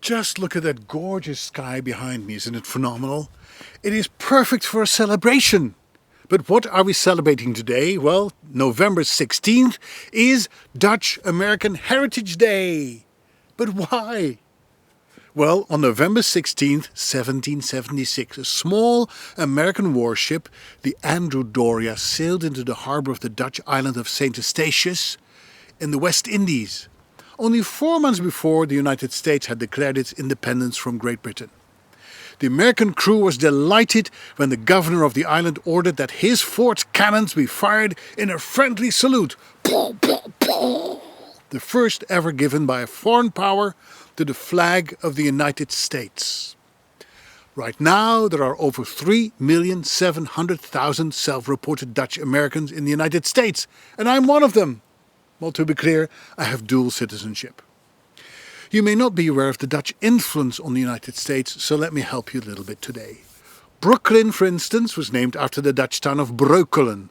Just look at that gorgeous sky behind me, isn't it phenomenal? It is perfect for a celebration. But what are we celebrating today? Well, November 16th is Dutch American Heritage Day. But why? Well, on November 16th, 1776, a small American warship, the Andrew Doria, sailed into the harbour of the Dutch island of St. Eustatius in the West Indies. Only 4 months before, the United States had declared its independence from Great Britain. The American crew was delighted when the governor of the island ordered that his fort's cannons be fired in a friendly salute. The first ever given by a foreign power to the flag of the United States. Right now, there are over 3,700,000 self-reported Dutch Americans in the United States, and I'm one of them. Well, to be clear, I have dual citizenship. You may not be aware of the Dutch influence on the United States, so let me help you a little bit today. Brooklyn, for instance, was named after the Dutch town of Breukelen.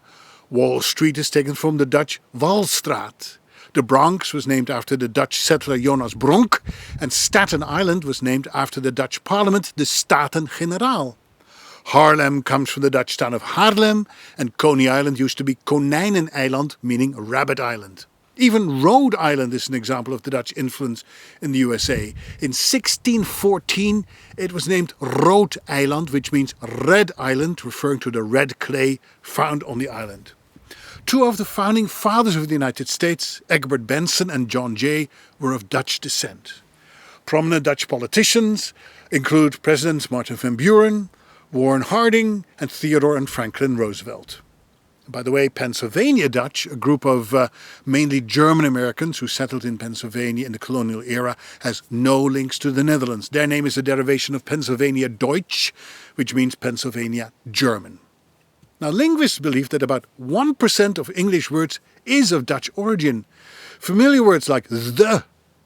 Wall Street is taken from the Dutch Walstraat. The Bronx was named after the Dutch settler Jonas Bronck, and Staten Island was named after the Dutch parliament, the Staten-Generaal. Haarlem comes from the Dutch town of Haarlem, and Coney Island used to be Konijnen-eiland, meaning Rabbit Island. Even Rhode Island is an example of the Dutch influence in the USA. In 1614, it was named Rood Eiland, which means Red Island, referring to the red clay found on the island. Two of the founding fathers of the United States, Egbert Benson and John Jay, were of Dutch descent. Prominent Dutch politicians include Presidents Martin van Buren, Warren Harding, and Theodore and Franklin Roosevelt. By the way, Pennsylvania Dutch, a group of mainly German Americans who settled in Pennsylvania in the colonial era, has no links to the Netherlands. Their name is a derivation of Pennsylvania Deutsch, which means Pennsylvania German. Now, linguists believe that about 1% of English words is of Dutch origin. Familiar words like the,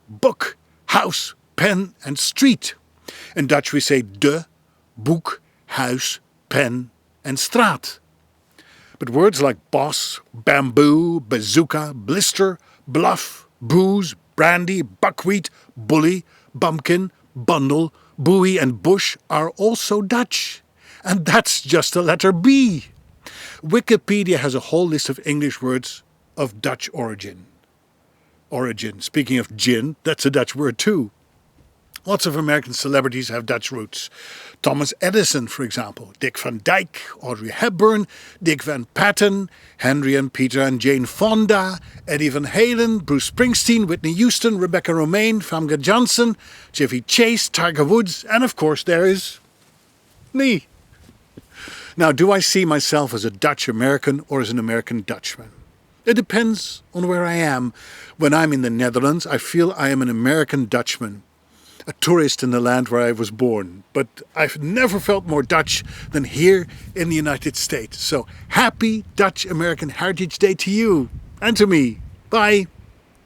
book, house, pen and street. In Dutch we say de, boek, huis, pen and straat. But words like boss, bamboo, bazooka, blister, bluff, booze, brandy, buckwheat, bully, bumpkin, bundle, buoy and bush are also Dutch. And that's just the letter B. Wikipedia has a whole list of English words of Dutch origin. Speaking of gin, that's a Dutch word too. Lots of American celebrities have Dutch roots. Thomas Edison, for example, Dick Van Dyke, Audrey Hepburn, Dick Van Patten, Henry and Peter and Jane Fonda, Eddie Van Halen, Bruce Springsteen, Whitney Houston, Rebecca Romaine, Famke Janssen, Chevy Chase, Tiger Woods, and of course there is me. Now, do I see myself as a Dutch American or as an American Dutchman? It depends on where I am. When I'm in the Netherlands, I feel I am an American Dutchman, a tourist in the land where I was born. But I've never felt more Dutch than here in the United States. So happy Dutch American Heritage Day to you and to me. Bye.